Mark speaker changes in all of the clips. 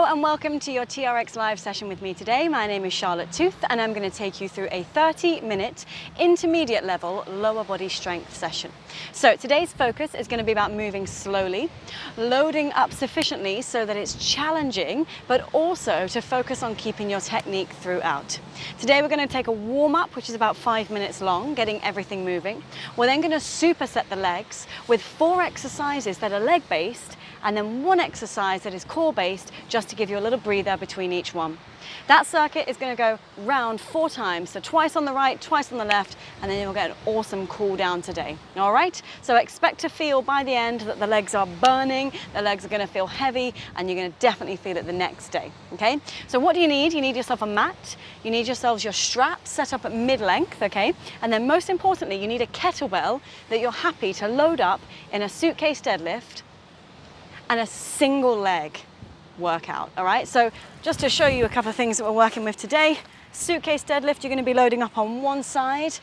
Speaker 1: and welcome to your TRX live session with me today. My name is Charlotte Tooth and I'm going to take you through a 30-minute intermediate level lower body strength session. So today's focus is going to be about moving slowly, loading up sufficiently so that it's challenging, but also to focus on keeping your technique throughout. Today we're going to take a warm-up, which is about 5 minutes long, getting everything moving. We're then going to superset the legs with 4 exercises that are leg-based and then 1 exercise that is core-based, just to give you a little breather between each one. That circuit is going to go round 4 times, so twice on the right, twice on the left, and then you'll get an awesome cool down today. All right? So expect to feel by the end that the legs are burning, the legs are going to feel heavy, and you're going to definitely feel it the next day. Okay? So what do you need? You need yourself a mat, you need yourselves your straps set up at mid-length, okay? And then most importantly, you need a kettlebell that you're happy to load up in a suitcase deadlift and a single leg workout, all right? So just to show you a couple of things that we're working with today, suitcase deadlift, you're going to be loading up on one side,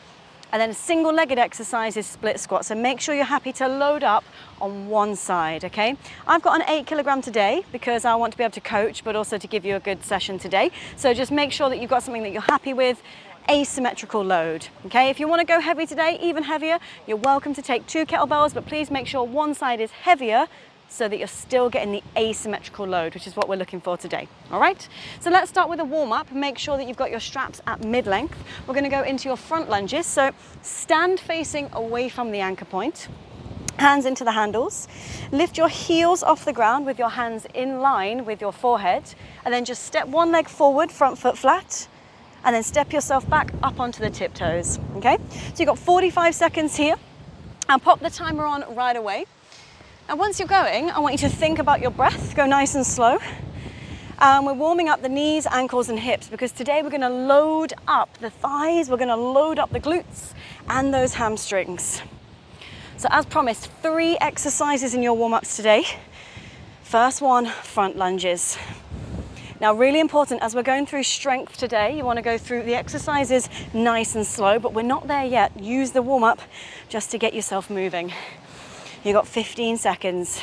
Speaker 1: and then a single-legged exercise is split squat. So make sure you're happy to load up on one side, okay? I've got an 8 kilogram today because I want to be able to coach, but also to give you a good session today. So just make sure that you've got something that you're happy with, asymmetrical load, okay? If you want to go heavy today, even heavier, you're welcome to take 2 kettlebells, but please make sure one side is heavier so that you're still getting the asymmetrical load, which is what we're looking for today, all right? So let's start with a warm-up. Make sure that you've got your straps at mid-length. We're going to go into your front lunges, so stand facing away from the anchor point, hands into the handles, lift your heels off the ground with your hands in line with your forehead, and then just step one leg forward, front foot flat, and then step yourself back up onto the tiptoes, okay? So you've got 45 seconds here. I'll pop the timer on right away. Now once you're going, I want you to think about your breath, go nice and slow. We're warming up the knees, ankles and hips because today we're going to load up the thighs, we're going to load up the glutes and those hamstrings. So as promised, 3 exercises in your warm-ups today. First one, front lunges. Now really important, as we're going through strength today, you want to go through the exercises nice and slow, but we're not there yet. Use the warm-up just to get yourself moving. You've got 15 seconds.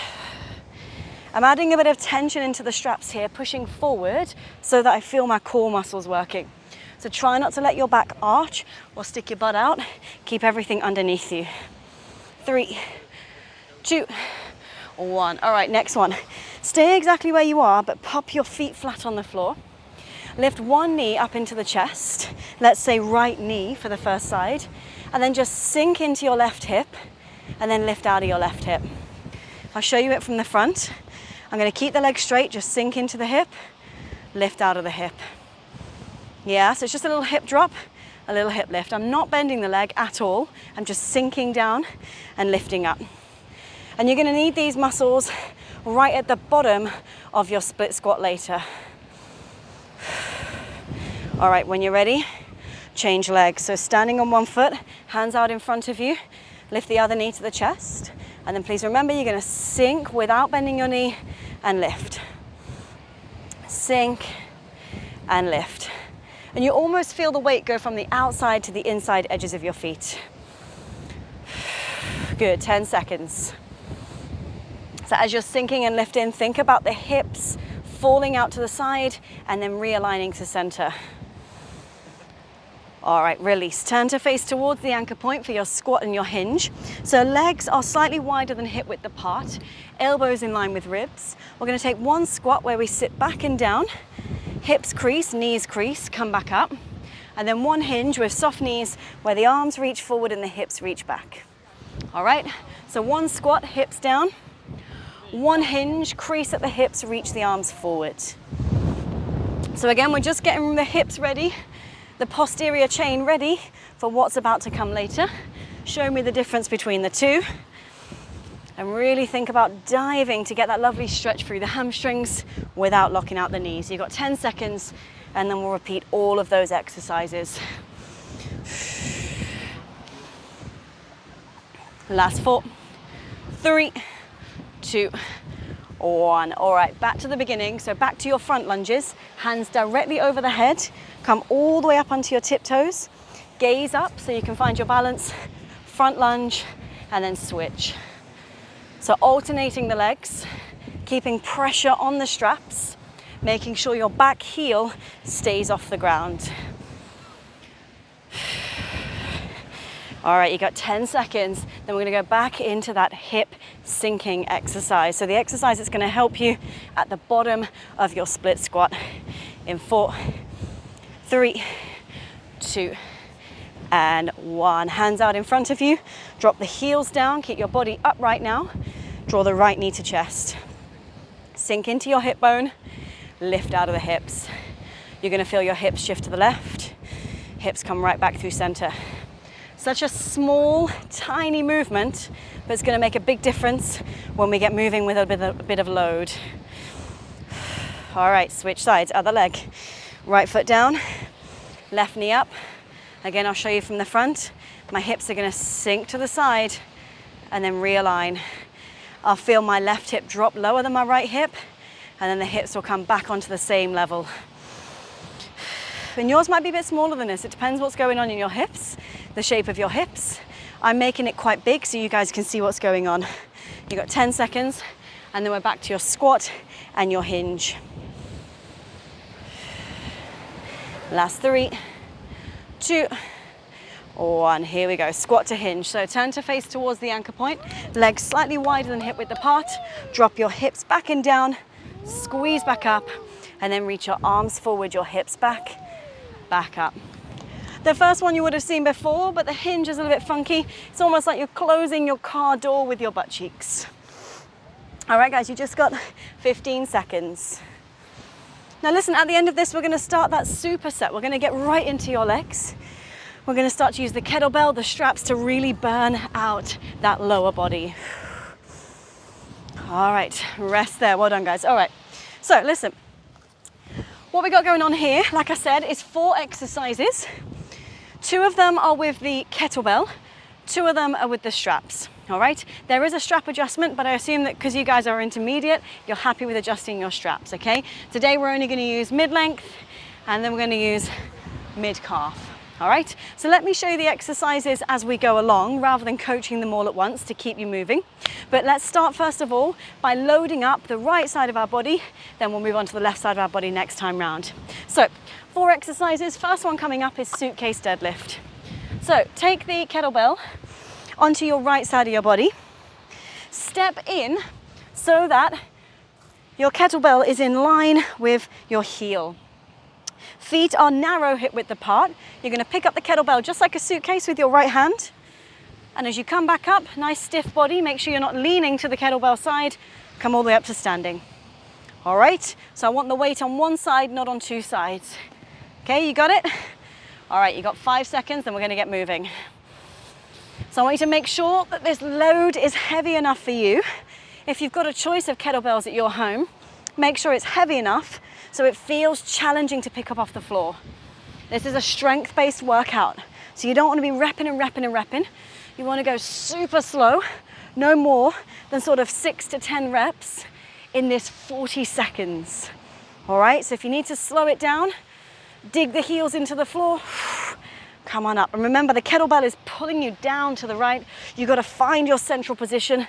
Speaker 1: I'm adding a bit of tension into the straps here, pushing forward so that I feel my core muscles working. So try not to let your back arch or stick your butt out. Keep everything underneath you. 3, 2, 1. All right, next one. Stay exactly where you are, but pop your feet flat on the floor. Lift one knee up into the chest. Let's say right knee for the first side. And then just sink into your left hip. And then lift out of your left hip. I'll show you it from the front. I'm going to keep the leg straight, just sink into the hip, lift out of the hip. Yeah, so it's just a little hip drop, a little hip lift. I'm not bending the leg at all. I'm just sinking down and lifting up. And you're going to need these muscles right at the bottom of your split squat later. All right, when you're ready, change legs. So standing on one foot, hands out in front of you. Lift the other knee to the chest, and then please remember you're going to sink without bending your knee and lift. Sink and lift. And you almost feel the weight go from the outside to the inside edges of your feet. Good, 10 seconds. So as you're sinking and lifting, think about the hips falling out to the side and then realigning to center. All right, release. Turn to face towards the anchor point for your squat and your hinge. So legs are slightly wider than hip width apart, elbows in line with ribs. We're going to take one squat where we sit back and down, hips crease, knees crease, come back up. And then one hinge with soft knees where the arms reach forward and the hips reach back. All right, so one squat, hips down. One hinge, crease at the hips, reach the arms forward. So again, we're just getting the hips ready, the posterior chain ready for what's about to come later. Show me the difference between the two. And really think about diving to get that lovely stretch through the hamstrings without locking out the knees. You've got 10 seconds and then we'll repeat all of those exercises. Last 4, 3, 2, 1. All right, back to the beginning. So back to your front lunges, hands directly over the head, come all the way up onto your tiptoes, gaze up so you can find your balance, front lunge, and then switch. So alternating the legs, keeping pressure on the straps, making sure your back heel stays off the ground. All right, you got 10 seconds. Then we're gonna go back into that hip sinking exercise. So the exercise is gonna help you at the bottom of your split squat in 4, 3, 2, and 1. Hands out in front of you. Drop the heels down, keep your body upright now. Draw the right knee to chest. Sink into your hip bone, lift out of the hips. You're gonna feel your hips shift to the left, hips come right back through center. Such a small, tiny movement, but it's gonna make a big difference when we get moving with a bit of load. All right, switch sides, other leg. Right foot down, left knee up. Again, I'll show you from the front. My hips are gonna sink to the side and then realign. I'll feel my left hip drop lower than my right hip, and then the hips will come back onto the same level. And yours might be a bit smaller than this. It depends what's going on in your hips, the shape of your hips. I'm making it quite big so you guys can see what's going on. You've got 10 seconds, and then we're back to your squat and your hinge. Last 3, 2, 1. Here we go, squat to hinge. So turn to face towards the anchor point, legs slightly wider than hip width apart. Drop your hips back and down, squeeze back up, and then reach your arms forward, your hips back up. The first one you would have seen before, but the hinge is a little bit funky. It's almost like you're closing your car door with your butt cheeks. All right, guys, you just got 15 seconds. Now listen, at the end of this, we're gonna start that superset. We're gonna get right into your legs. We're gonna start to use the kettlebell, the straps to really burn out that lower body. All right, rest there. Well done, guys. All right, so listen. What we got going on here, like I said, is 4 exercises. 2 of them are with the kettlebell, 2 of them are with the straps, all right? There is a strap adjustment, but I assume that because you guys are intermediate, you're happy with adjusting your straps, okay? Today we're only gonna use mid-length, and then we're gonna use mid-calf. All right, so let me show you the exercises as we go along rather than coaching them all at once to keep you moving. But let's start first of all by loading up the right side of our body, then we'll move on to the left side of our body next time round. So 4 exercises. First one coming up is suitcase deadlift. So take the kettlebell onto your right side of your body, step in so that your kettlebell is in line with your heel. Feet are narrow hip width apart. You're gonna pick up the kettlebell just like a suitcase with your right hand. And as you come back up, nice stiff body, make sure you're not leaning to the kettlebell side, come all the way up to standing. All right, so I want the weight on one side, not on 2 sides. Okay, you got it? All right, you got 5 seconds, then we're gonna get moving. So I want you to make sure that this load is heavy enough for you. If you've got a choice of kettlebells at your home, make sure it's heavy enough so it feels challenging to pick up off the floor. This is a strength-based workout, so you don't want to be repping and repping and repping. You want to go super slow, no more than sort of 6 to 10 reps in this 40 seconds. All right, so if you need to slow it down, dig the heels into the floor, come on up. And remember, the kettlebell is pulling you down to the right. You've got to find your central position,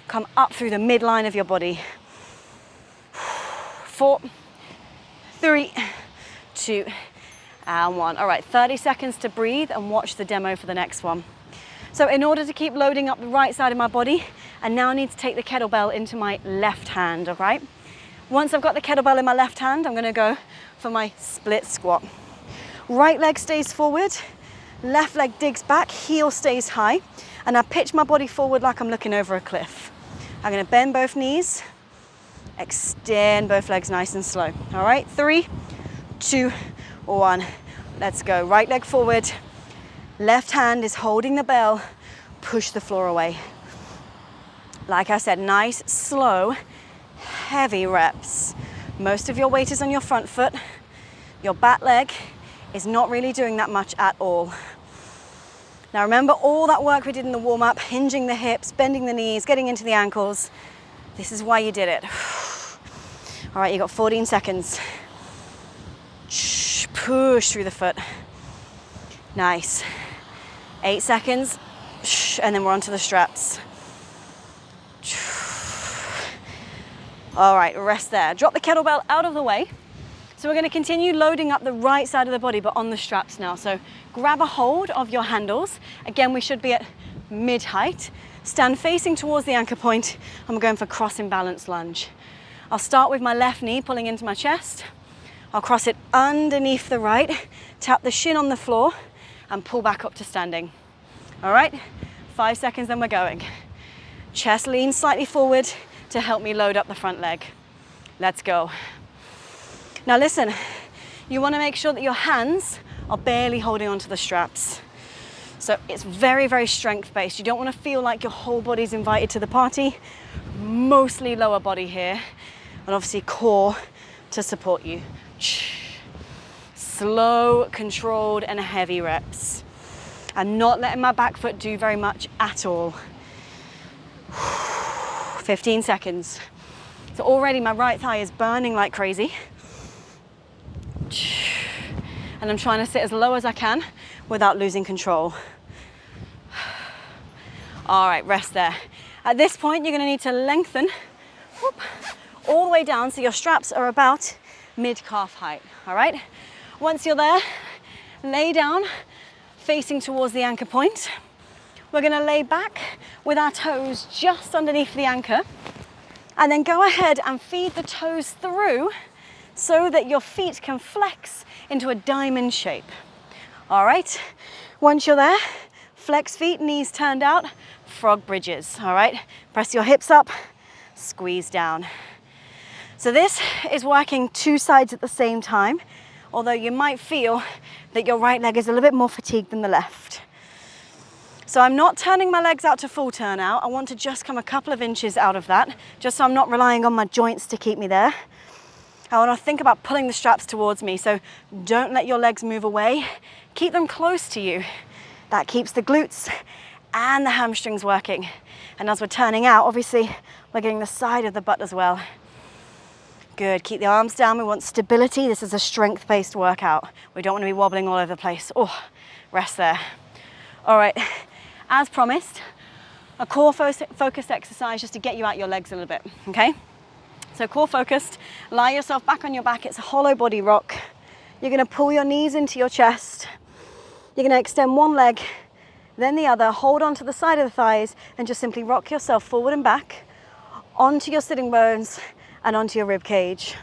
Speaker 1: come up through the midline of your body. 4, 3, 2, and 1. All right, 30 seconds to breathe and watch the demo for the next one. So in order to keep loading up the right side of my body, I now need to take the kettlebell into my left hand, all right? Once I've got the kettlebell in my left hand, I'm gonna go for my split squat. Right leg stays forward, left leg digs back, heel stays high, and I pitch my body forward like I'm looking over a cliff. I'm gonna bend both knees, extend both legs nice and slow. All right, 3, 2, 1. Let's go. Right leg forward, left hand is holding the bell, push the floor away. Like I said, nice, slow, heavy reps. Most of your weight is on your front foot. Your back leg is not really doing that much at all. Now remember all that work we did in the warm-up, hinging the hips, bending the knees, getting into the ankles. This is why you did it. All right, you got 14 seconds. Push through the foot. Nice. 8 seconds, and then we're onto the straps. All right, rest there. Drop the kettlebell out of the way. So we're going to continue loading up the right side of the body, but on the straps now. So grab a hold of your handles. Again, we should be at mid-height. Stand facing towards the anchor point, and we're going for crossing balance lunge. I'll start with my left knee pulling into my chest. I'll cross it underneath the right, tap the shin on the floor, and pull back up to standing. All right, 5 seconds, then we're going. Chest leans slightly forward to help me load up the front leg. Let's go. Now listen, you want to make sure that your hands are barely holding onto the straps. So it's very, very strength-based. You don't want to feel like your whole body's invited to the party. Mostly lower body here, and obviously core to support you. Slow, controlled, and heavy reps. I'm not letting my back foot do very much at all. 15 seconds. So already my right thigh is burning like crazy. And I'm trying to sit as low as I can without losing control. All right, rest there. At this point, you're gonna need to lengthen all the way down so your straps are about mid-calf height, all right? Once you're there, lay down, facing towards the anchor point. We're gonna lay back with our toes just underneath the anchor, and then go ahead and feed the toes through so that your feet can flex into a diamond shape. All right, once you're there, flex feet, knees turned out, frog bridges, all right? Press your hips up, squeeze down. So this is working two sides at the same time, although you might feel that your right leg is a little bit more fatigued than the left. So I'm not turning my legs out to full turn out. I want to just come a couple of inches out of that, just so I'm not relying on my joints to keep me there. I want to think about pulling the straps towards me, so don't let your legs move away. Keep them close to you. That keeps the glutes and the hamstrings working. And as we're turning out, obviously, we're getting the side of the butt as well. Good, keep the arms down. We want stability. This is a strength-based workout. We don't want to be wobbling all over the place. Oh, rest there. All right, as promised, a core focused exercise just to get you out your legs a little bit, okay? So core focused, lie yourself back on your back. It's a hollow body rock. You're gonna pull your knees into your chest. You're gonna extend one leg, then the other, hold onto the side of the thighs, and just simply rock yourself forward and back onto your sitting bones and onto your rib cage.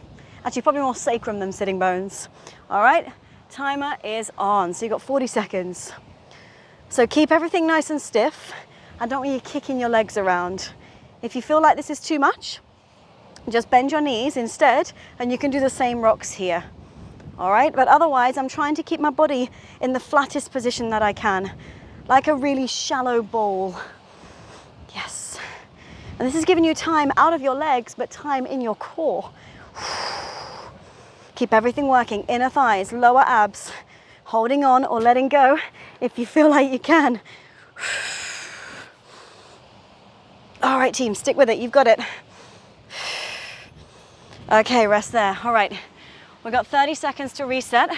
Speaker 1: Actually, probably more sacrum than sitting bones. All right, timer is on. So you've got 40 seconds. So keep everything nice and stiff. I don't want you kicking your legs around. If you feel like this is too much, just bend your knees instead, and you can do the same rocks here. All right, but otherwise I'm trying to keep my body in the flattest position that I can, like a really shallow bowl. Yes. And this is giving you time out of your legs, but time in your core. Keep everything working, inner thighs, lower abs, holding on or letting go if you feel like you can. All right, team, stick with it, you've got it. Okay, rest there. All right, we've got 30 seconds to reset,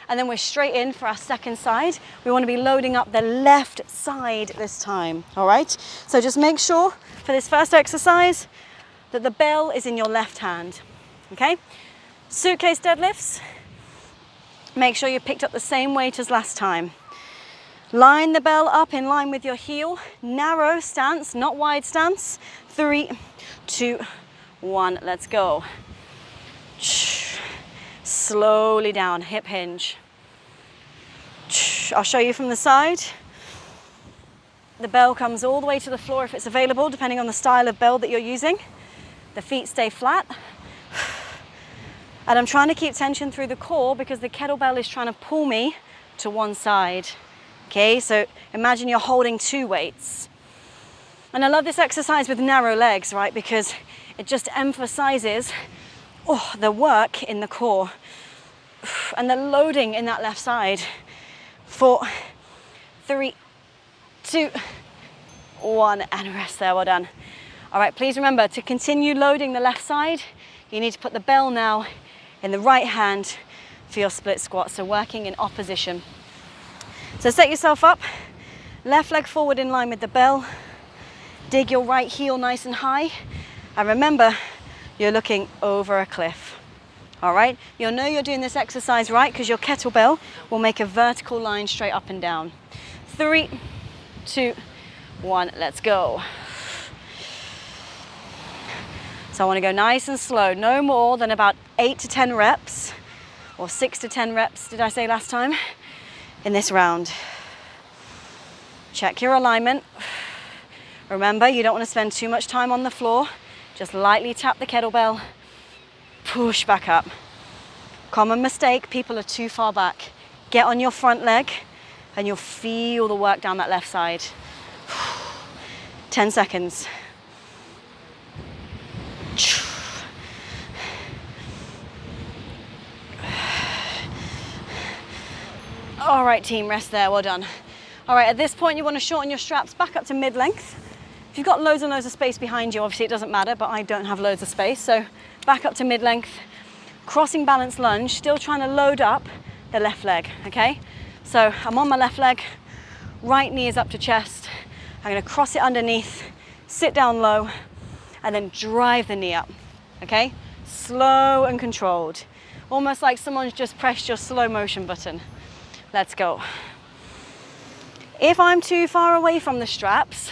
Speaker 1: and then we're straight in for our second side. We want to be loading up the left side this time, all right? So just make sure for this first exercise that the bell is in your left hand, okay? Suitcase deadlifts, make sure you picked up the same weight as last time. Line the bell up in line with your heel, narrow stance, not wide stance. 3, 2, 1, let's go. Slowly down, hip hinge. I'll show you from the side. The bell comes all the way to the floor if it's available, depending on the style of bell that you're using. The feet stay flat. And I'm trying to keep tension through the core because the kettlebell is trying to pull me to one side. Okay, so imagine you're holding two weights. And I love this exercise with narrow legs, right? Because it just emphasizes the work in the core and the loading in that left side. 4, 3, 2, 1, and rest there, well done. All right, please remember to continue loading the left side, you need to put the bell now in the right hand for your split squat, so working in opposition. So set yourself up, left leg forward in line with the bell, dig your right heel nice and high, and remember, you're looking over a cliff. All right, you'll know you're doing this exercise right because your kettlebell will make a vertical line straight up and down. 3, 2, 1, let's go. So I want to go nice and slow, no more than about 8 to 10 reps, or 6 to 10 reps, did I say last time, in this round. Check your alignment. Remember, you don't want to spend too much time on the floor. Just lightly tap the kettlebell, push back up. Common mistake, people are too far back. Get on your front leg and you'll feel the work down that left side. 10 seconds. All right, team, rest there, well done. All right, at this point, you want to shorten your straps back up to mid-length. If you've got loads and loads of space behind you, obviously it doesn't matter, but I don't have loads of space, so back up to mid-length. Crossing balance lunge, still trying to load up the left leg, okay? So I'm on my left leg, right knee is up to chest. I'm gonna cross it underneath, sit down low, and then drive the knee up, okay? Slow and controlled. Almost like someone's just pressed your slow motion button. Let's go. If I'm too far away from the straps,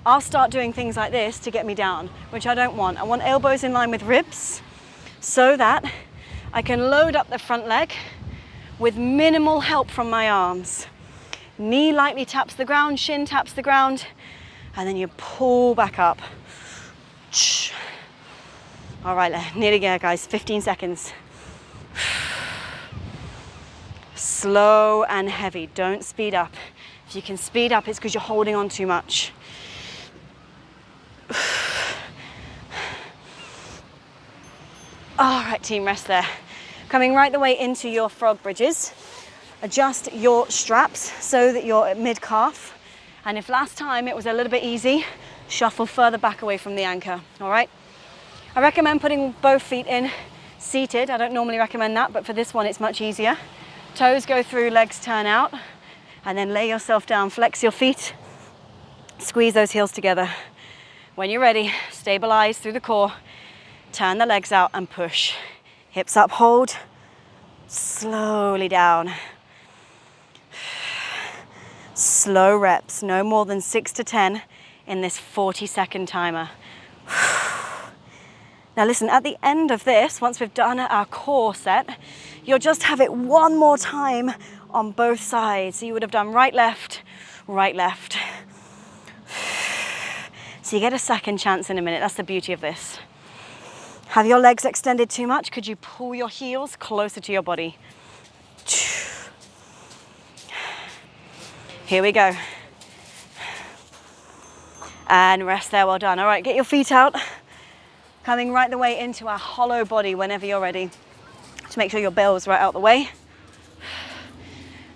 Speaker 1: I'll start doing things like this to get me down, which I don't want. I want elbows in line with ribs so that I can load up the front leg with minimal help from my arms. Knee lightly taps the ground, shin taps the ground, and then you pull back up. All right, nearly there, guys, 15 seconds. Slow and heavy, don't speed up. If you can speed up, it's because you're holding on too much. All right, team, rest there. Coming right the way into your frog bridges. Adjust your straps so that you're at mid-calf. And if last time it was a little bit easy, shuffle further back away from the anchor, all right? I recommend putting both feet in seated. I don't normally recommend that, but for this one, it's much easier. Toes go through, legs turn out, and then lay yourself down, flex your feet, squeeze those heels together. When you're ready, stabilize through the core, turn the legs out and push. Hips up, hold, slowly down. Slow reps, no more than 6 to 10 in this 40-second timer. Now listen, at the end of this, once we've done our core set, you'll just have it one more time on both sides. So you would have done right, left, right, left. So you get a second chance in a minute. That's the beauty of this. Have your legs extended too much? Could you pull your heels closer to your body? Here we go. And rest there, well done. All right, get your feet out. Coming right the way into our hollow body whenever you're ready. To make sure your bell's right out the way.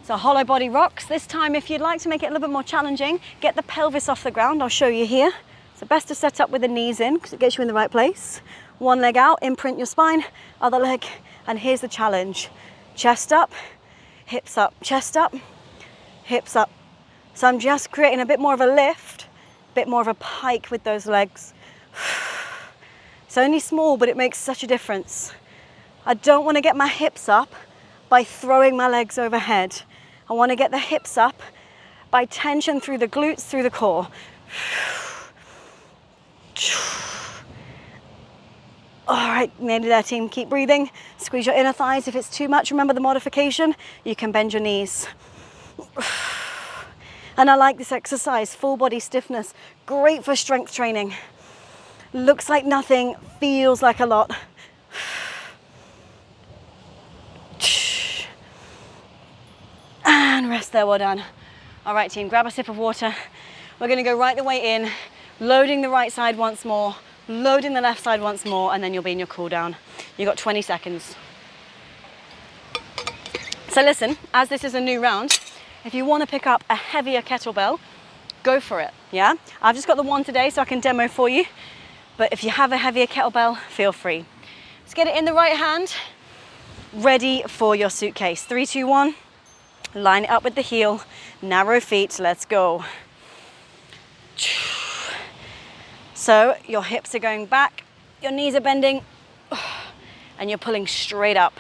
Speaker 1: So hollow body rocks. This time, if you'd like to make it a little bit more challenging, get the pelvis off the ground. I'll show you here. So best to set up with the knees in because it gets you in the right place. One leg out, imprint your spine, other leg, and here's the challenge. Chest up, hips up, chest up, hips up. So I'm just creating a bit more of a lift, a bit more of a pike with those legs. It's only small, but it makes such a difference. I don't want to get my hips up by throwing my legs overhead. I want to get the hips up by tension through the glutes, through the core. All right, nearly there, team. Keep breathing. Squeeze your inner thighs. If it's too much, remember the modification. You can bend your knees. And I like this exercise, full body stiffness. Great for strength training. Looks like nothing, feels like a lot. And rest there, well done. All right, team, grab a sip of water. We're gonna go right the way in, loading the right side once more, loading the left side once more, and then you'll be in your cool down. You've got 20 seconds. So listen, as this is a new round, if you wanna pick up a heavier kettlebell, go for it, yeah? I've just got the one today so I can demo for you, but if you have a heavier kettlebell, feel free. Let's get it in the right hand, ready for your suitcase. 3, 2, 1, line it up with the heel, narrow feet, let's go. So your hips are going back Your knees are bending and you're pulling straight up.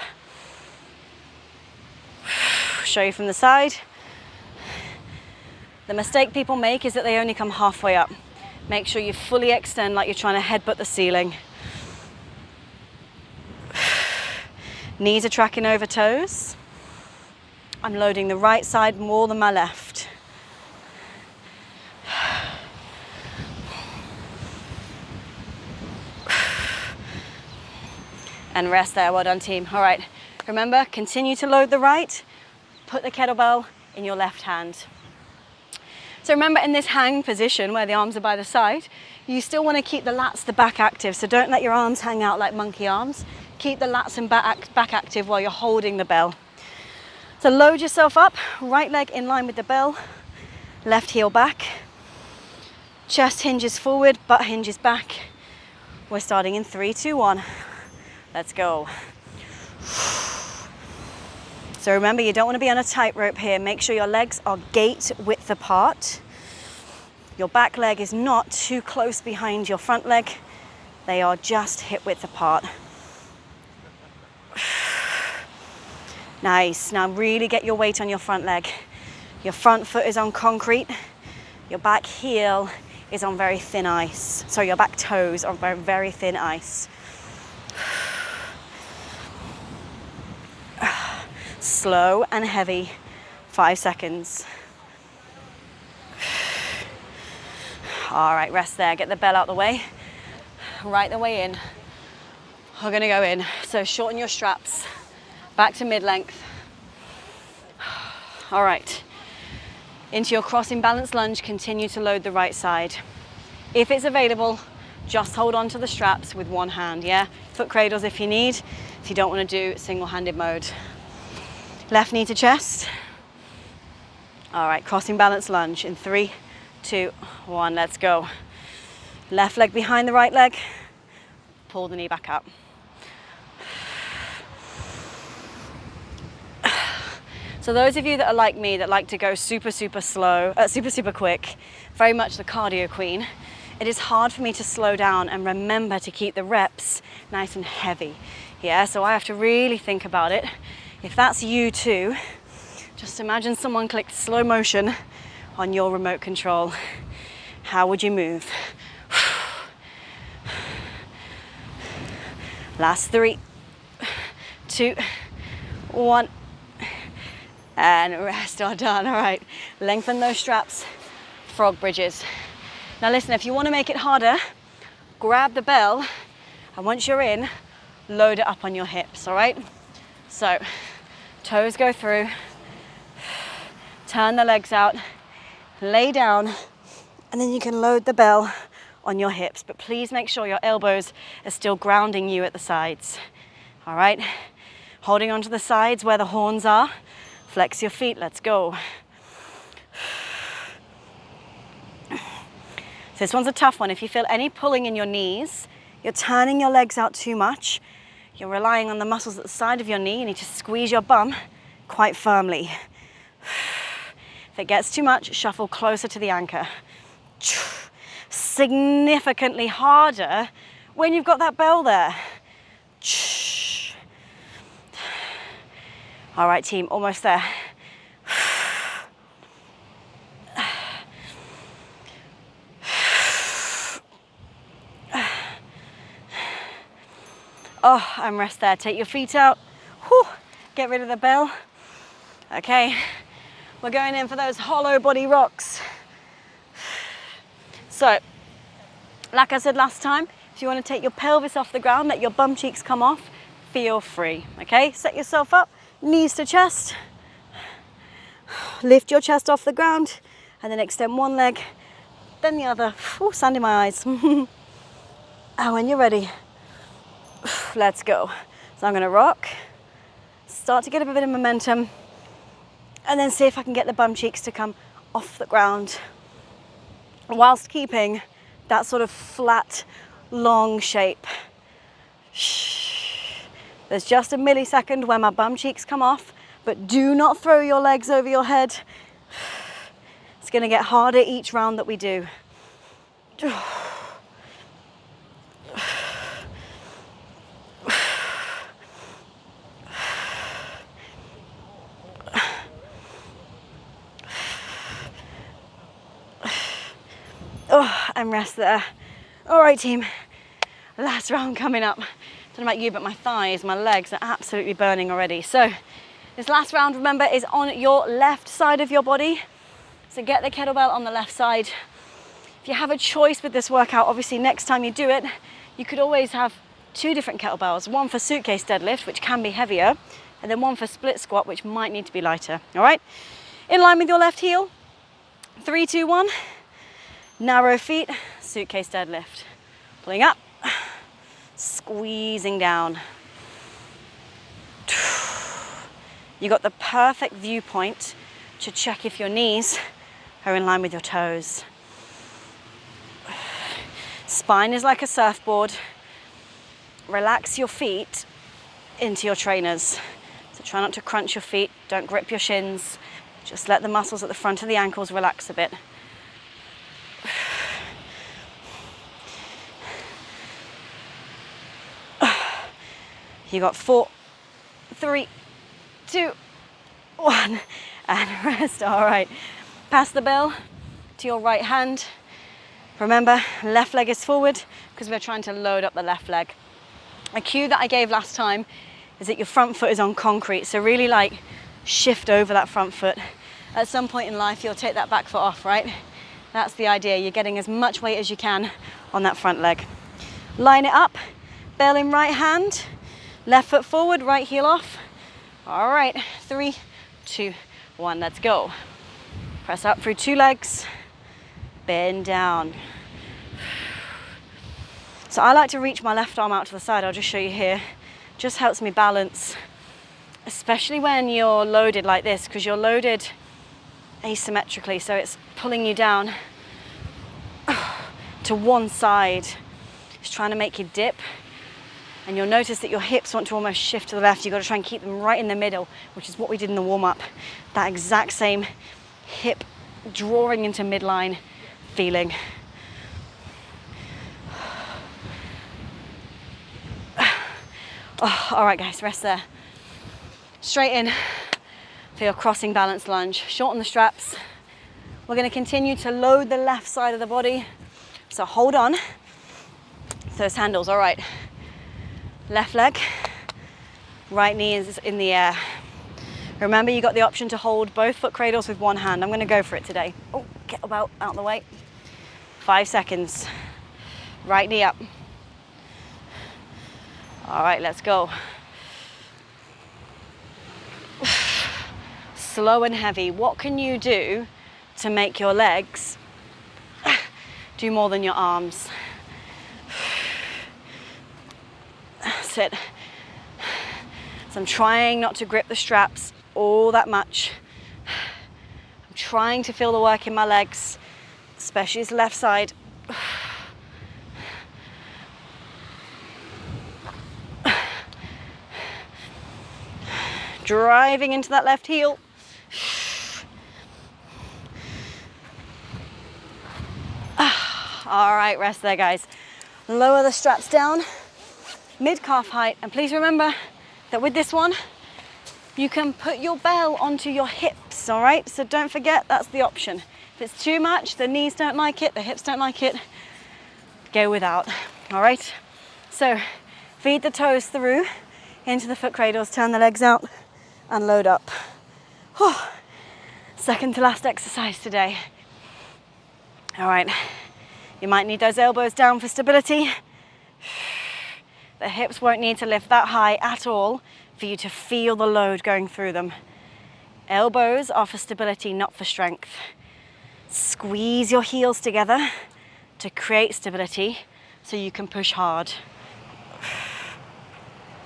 Speaker 1: Show you from the side. The mistake people make is that they only come halfway up. Make sure you fully extend like you're trying to headbutt the ceiling. Knees are tracking over toes. I'm loading the right side more than my left. And rest there. Well done, team. All right, remember, continue to load the right. Put the kettlebell in your left hand. So remember, in this hang position where the arms are by the side, you still want to keep the lats, the back active. So don't let your arms hang out like monkey arms. Keep the lats and back active while you're holding the bell. So load yourself up, right leg in line with the bell, left heel back. Chest hinges forward, butt hinges back. We're starting in 3, 2, 1. Let's go. So remember, you don't want to be on a tightrope here. Make sure your legs are gait width apart. Your back leg is not too close behind your front leg. They are just hip width apart. Nice. Now really get your weight on your front leg. Your front foot is on concrete. Your back heel is on very thin ice. So your back toes are on very thin ice. Slow and heavy, 5 seconds. All right, rest there. Get the bell out the way. Right the way in. We're gonna go in. So shorten your straps, back to mid-length. All right, into your crossing balance lunge, continue to load the right side. If it's available, just hold on to the straps with one hand, yeah? Foot cradles if you need, if you don't wanna do single-handed mode. Left knee to chest. All right, crossing balance lunge in 3, 2, 1, let's go. Left leg behind the right leg. Pull the knee back up. So those of you that are like me, that like to go super slow, super quick, very much the cardio queen, it is hard for me to slow down and remember to keep the reps nice and heavy. Yeah, so I have to really think about it. If that's you too, just imagine someone clicked slow motion on your remote control. How would you move? Last 3, 2, 1, and rest. All done. All right, lengthen those straps, frog bridges. Now listen, if you want to make it harder, grab the bell, and once you're in, load it up on your hips, all right? So, toes go through, turn the legs out, lay down, and then you can load the bell on your hips. But please make sure your elbows are still grounding you at the sides, all right? Holding onto the sides where the horns are, flex your feet, let's go. So this one's a tough one. If you feel any pulling in your knees, you're turning your legs out too much, you're relying on the muscles at the side of your knee, you need to squeeze your bum quite firmly. If it gets too much, shuffle closer to the anchor. Significantly harder when you've got that bell there. All right, team, almost there. Oh, and rest there. Take your feet out. Whew. Get rid of the bell. Okay, we're going in for those hollow body rocks. So, like I said last time, if you want to take your pelvis off the ground, let your bum cheeks come off, feel free. Okay, set yourself up, knees to chest. Lift your chest off the ground, and then extend one leg, then the other. Ooh, sand in my eyes. And when you're ready, let's go. So I'm gonna rock, start to get a bit of momentum, and then see if I can get the bum cheeks to come off the ground whilst keeping that sort of flat, long shape. There's just a millisecond where my bum cheeks come off, but do not throw your legs over your head. It's gonna get harder each round that we do. Oh, and rest there. All right, team. Last round coming up. Don't know about you, but my thighs, my legs are absolutely burning already. So this last round, remember, is on your left side of your body. So get the kettlebell on the left side. If you have a choice with this workout, obviously next time you do it, you could always have 2 different kettlebells, one for suitcase deadlift, which can be heavier, and then one for split squat, which might need to be lighter. All right, in line with your left heel. 3, 2, 1. Narrow feet, suitcase deadlift. Pulling up, squeezing down. You got the perfect viewpoint to check if your knees are in line with your toes. Spine is like a surfboard. Relax your feet into your trainers. So try not to crunch your feet, don't grip your shins. Just let the muscles at the front of the ankles relax a bit. You got 4, 3, 2, 1, and rest. All right, pass the bell to your right hand. Remember, left leg is forward because we're trying to load up the left leg. A cue that I gave last time is that your front foot is on concrete, so really like shift over that front foot. At some point in life, you'll take that back foot off, right? That's the idea. You're getting as much weight as you can on that front leg. Line it up, bell in right hand, left foot forward, right heel off. All right, 3, 2, 1, let's go. Press up through 2 legs, bend down. So I like to reach my left arm out to the side. I'll just show you here. Just helps me balance, especially when you're loaded like this, because you're loaded asymmetrically, so it's pulling you down to one side. It's trying to make you dip, and you'll notice that your hips want to almost shift to the left. You've got to try and keep them right in the middle, which is what we did in the warm-up. That exact same hip drawing into midline feeling. Oh, all right, guys, rest there. Straight in for your crossing balance lunge. Shorten the straps. We're going to continue to load the left side of the body. So hold on to those handles. All right. Left leg, right knee is in the air. Remember, you got the option to hold both foot cradles with one hand. I'm going to go for it today. Oh, kettlebell out of the way. 5 seconds. Right knee up. All right, let's go. Slow and heavy. What can you do to make your legs do more than your arms? That's it. So I'm trying not to grip the straps all that much. I'm trying to feel the work in my legs, especially the left side. Driving into that left heel. All right, rest there, guys. Lower the straps down, mid-calf height. And please remember that with this one, you can put your bell onto your hips, all right? So don't forget, that's the option. If it's too much, the knees don't like it, the hips don't like it, go without, all right? So feed the toes through into the foot cradles, turn the legs out, and load up. Whew. Second to last exercise today. All right, you might need those elbows down for stability. The hips won't need to lift that high at all for you to feel the load going through them. Elbows are for stability, not for strength. Squeeze your heels together to create stability so you can push hard.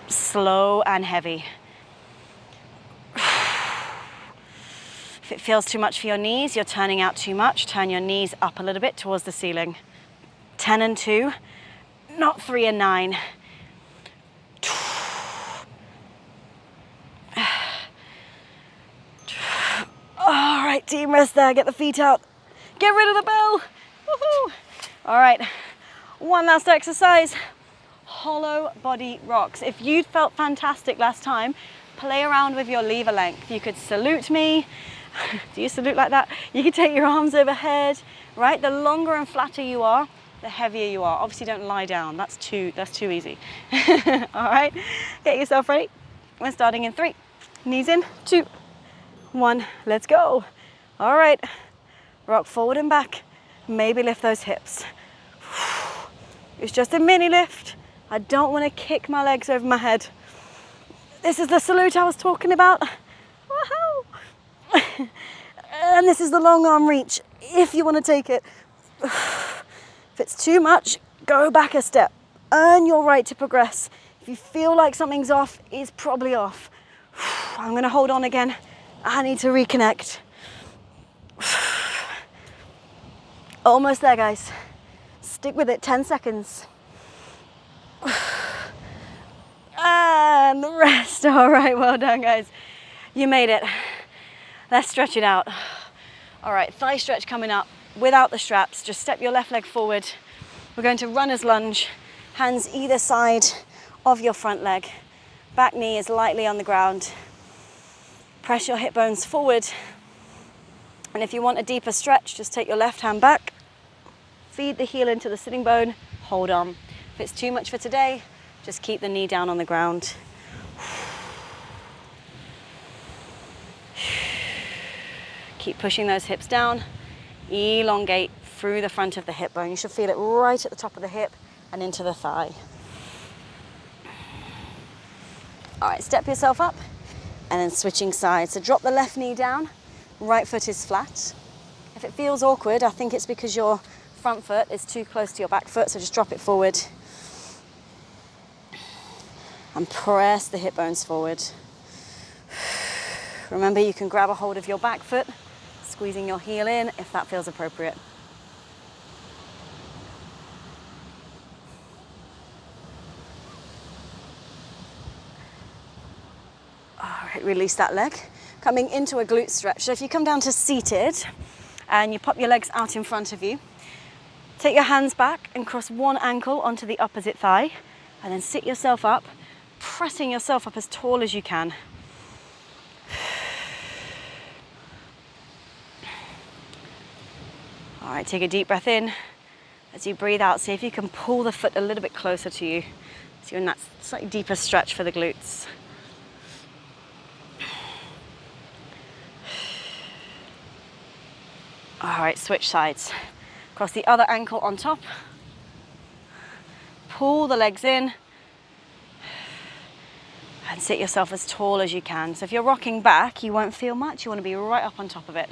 Speaker 1: Slow and heavy. If it feels too much for your knees, you're turning out too much, turn your knees up a little bit towards the ceiling. 10 and 2, not 3 and 9. All right, team, rest there, get the feet out. Get rid of the bell. Woohoo! All right, one last exercise. Hollow body rocks. If you felt fantastic last time, play around with your lever length. You could salute me Do you salute like that? You can take your arms overhead, right? The longer and flatter you are, the heavier you are. Obviously don't lie down, that's too easy. All right, get yourself ready. We're starting in 3, knees in, 2, 1, let's go. All right, rock forward and back, maybe lift those hips. It's just a mini lift. I don't want to kick my legs over my head. This is the salute I was talking about. Woohoo! And this is the long arm reach, if you want to take it. If it's too much, go back a step. Earn your right to progress. If you feel like something's off, it's probably off. I'm going to hold on again. I need to reconnect. Almost there, guys. Stick with it, 10 seconds. And rest. All right, well done, guys. You made it. Let's stretch it out. All right, thigh stretch coming up without the straps. Just step your left leg forward. We're going to runner's lunge, hands either side of your front leg. Back knee is lightly on the ground. Press your hip bones forward. And if you want a deeper stretch, just take your left hand back, feed the heel into the sitting bone, hold on. If it's too much for today, just keep the knee down on the ground. Keep pushing those hips down. Elongate through the front of the hip bone. You should feel it right at the top of the hip and into the thigh. All right, step yourself up and then switching sides. So drop the left knee down, right foot is flat. If it feels awkward, I think it's because your front foot is too close to your back foot, so just drop it forward. And press the hip bones forward. Remember, you can grab a hold of your back foot, squeezing your heel in if that feels appropriate. All right, release that leg. Coming into a glute stretch. So if you come down to seated and you pop your legs out in front of you, take your hands back and cross one ankle onto the opposite thigh, and then sit yourself up, pressing yourself up as tall as you can. All right, take a deep breath in. As you breathe out, see if you can pull the foot a little bit closer to you. So you're in that slightly deeper stretch for the glutes. All right, switch sides. Cross the other ankle on top. Pull the legs in. And sit yourself as tall as you can. So if you're rocking back, you won't feel much. You want to be right up on top of it.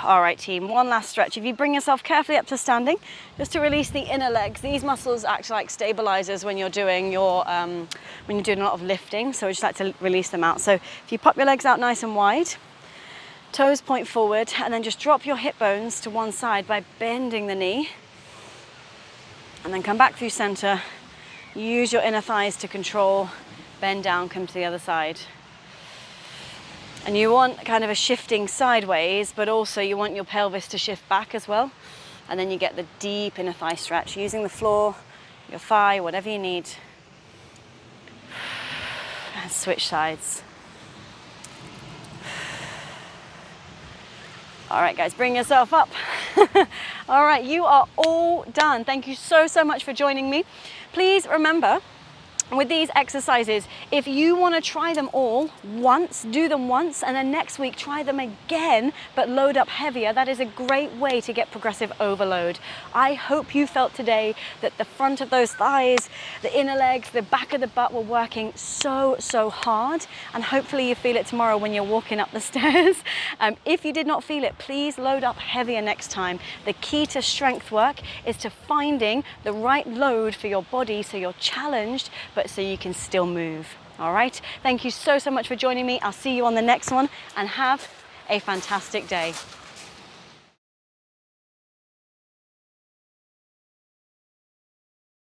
Speaker 1: All right, team, one last stretch. If you bring yourself carefully up to standing, just to release the inner legs. These muscles act like stabilizers when you're doing a lot of lifting. So we just like to release them out. So if you pop your legs out nice and wide, toes point forward, and then just drop your hip bones to one side by bending the knee. And then come back through center. Use your inner thighs to control. Bend down, come to the other side. And you want kind of a shifting sideways, but also you want your pelvis to shift back as well. And then you get the deep inner thigh stretch, using the floor, your thigh, whatever you need. And switch sides. All right, guys, bring yourself up. All right, you are all done. Thank you so much for joining me. Please remember, with these exercises, if you want to try them all once, do them once, and then next week try them again, but load up heavier. That is a great way to get progressive overload. I hope you felt today that the front of those thighs, the inner legs, the back of the butt were working so hard, and hopefully you feel it tomorrow when you're walking up the stairs. If you did not feel it, please load up heavier next time. The key to strength work is to finding the right load for your body so you're challenged, but so you can still move. All right, thank you so much for joining me. I'll see you on the next one, and have a fantastic day.